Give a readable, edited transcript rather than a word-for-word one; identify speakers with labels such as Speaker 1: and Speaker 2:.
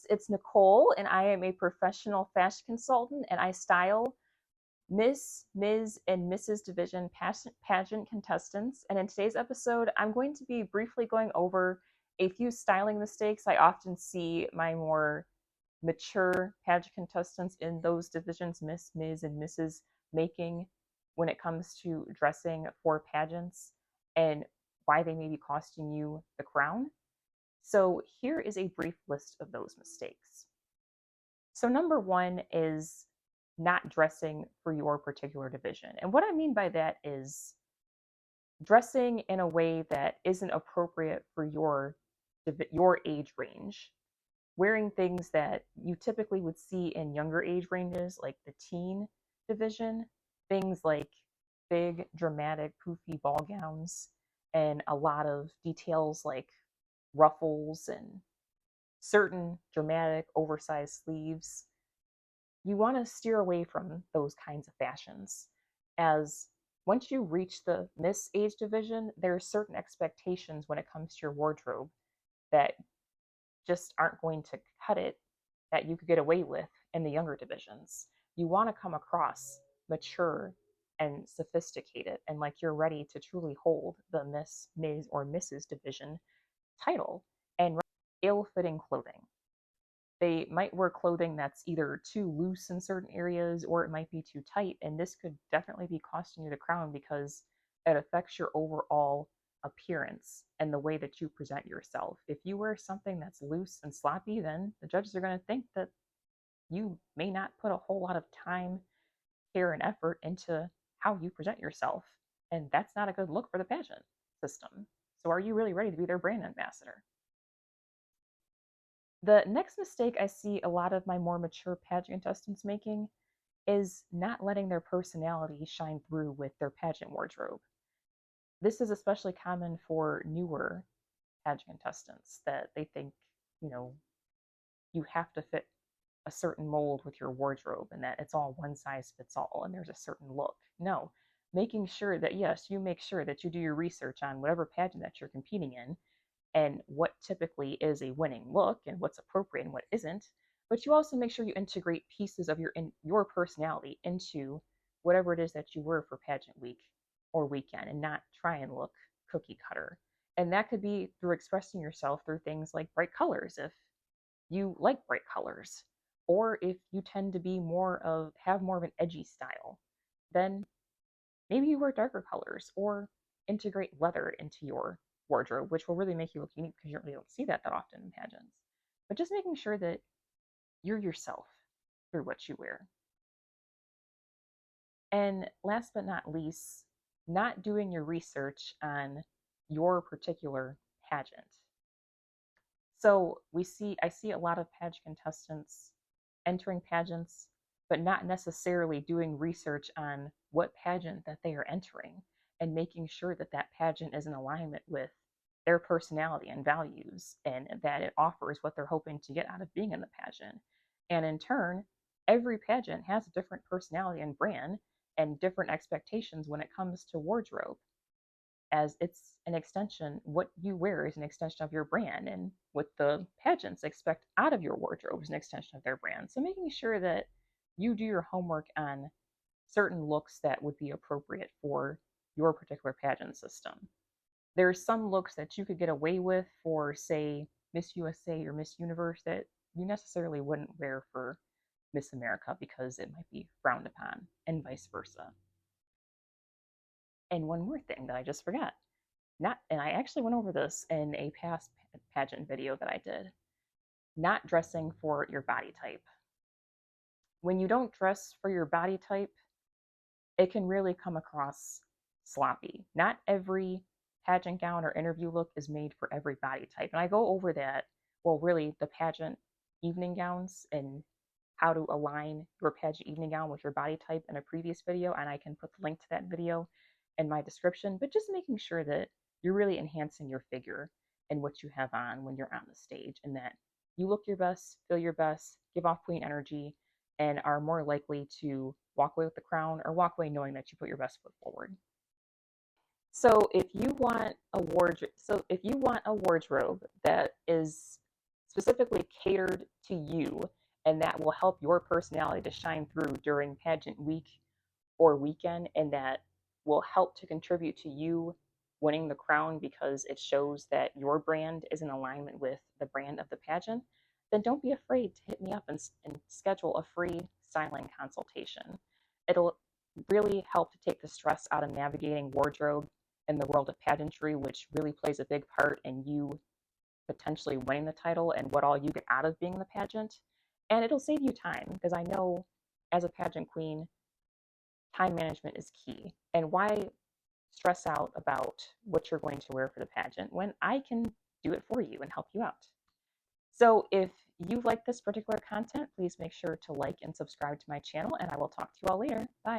Speaker 1: It's Nicole, and I am a professional fashion consultant, and I style Miss, Ms., and Mrs. Division pageant contestants. And in today's episode, I'm going to be briefly going over a few styling mistakes I often see my more mature pageant contestants in those divisions, Miss, Ms., and Mrs., making when it comes to dressing for pageants and why they may be costing you the crown. So here is a brief list of those mistakes. So number one is not dressing for your particular division. And what I mean by that is dressing in a way that isn't appropriate for your age range. Wearing things that you typically would see in younger age ranges, like the teen division, things like big, dramatic, poofy ball gowns, and a lot of details like ruffles and certain dramatic oversized sleeves. You want to steer away from those kinds of fashions, as once you reach the Miss age division, there are certain expectations when it comes to your wardrobe that just aren't going to cut it, that you could get away with in the younger divisions. You want to come across mature and sophisticated and like you're ready to truly hold the Miss, Ms., or Mrs. division title, and ill-fitting clothing. They might wear clothing that's either too loose in certain areas or it might be too tight, and this could definitely be costing you the crown because it affects your overall appearance and the way that you present yourself. If you wear something that's loose and sloppy, then the judges are going to think that you may not put a whole lot of time, care, and effort into how you present yourself, and that's not a good look for the pageant system. So are you really ready to be their brand ambassador? The next mistake I see a lot of my more mature pageant contestants making is not letting their personality shine through with their pageant wardrobe. This is especially common for newer pageant contestants, that they think, you know, you have to fit a certain mold with your wardrobe and that it's all one size fits all and there's a certain look. No, making sure that, yes, you make sure that you do your research on whatever pageant that you're competing in and what typically is a winning look and what's appropriate and what isn't. But you also make sure you integrate pieces of your personality into whatever it is that you wear for pageant week or weekend, and not try and look cookie cutter. And that could be through expressing yourself through things like bright colors, if you like bright colors, or if you tend to be have more of an edgy style, then maybe you wear darker colors or integrate leather into your wardrobe, which will really make you look unique because you really don't see that often in pageants. But just making sure that you're yourself through what you wear. And last but not least, not doing your research on your particular pageant. So I see a lot of pageant contestants entering pageants, but not necessarily doing research on what pageant that they are entering and making sure that that pageant is in alignment with their personality and values and that it offers what they're hoping to get out of being in the pageant. And in turn, every pageant has a different personality and brand and different expectations when it comes to wardrobe, as it's an extension. What you wear is an extension of your brand, and what the pageants expect out of your wardrobe is an extension of their brand. So making sure that you do your homework on certain looks that would be appropriate for your particular pageant system. There are some looks that you could get away with for, say, Miss USA or Miss Universe that you necessarily wouldn't wear for Miss America because it might be frowned upon, and vice versa. And one more thing that I just forgot. And I actually went over this in a past pageant video that I did. Not dressing for your body type. When you don't dress for your body type, it can really come across sloppy. Not every pageant gown or interview look is made for every body type. And I go over that, well, really the pageant evening gowns and how to align your pageant evening gown with your body type in a previous video, and I can put the link to that video in my description. But just making sure that you're really enhancing your figure and what you have on when you're on the stage, and that you look your best, feel your best, give off queen energy, and are more likely to walk away with the crown or walk away knowing that you put your best foot forward. So if you want a wardrobe that is specifically catered to you, and that will help your personality to shine through during pageant week or weekend, and that will help to contribute to you winning the crown because it shows that your brand is in alignment with the brand of the pageant, then don't be afraid to hit me up and schedule a free styling consultation. It'll really help to take the stress out of navigating wardrobe in the world of pageantry, which really plays a big part in you potentially winning the title and what all you get out of being in the pageant. And it'll save you time because I know as a pageant queen, time management is key. And why stress out about what you're going to wear for the pageant when I can do it for you and help you out? So if you like this particular content, please make sure to like and subscribe to my channel, and I will talk to you all later. Bye.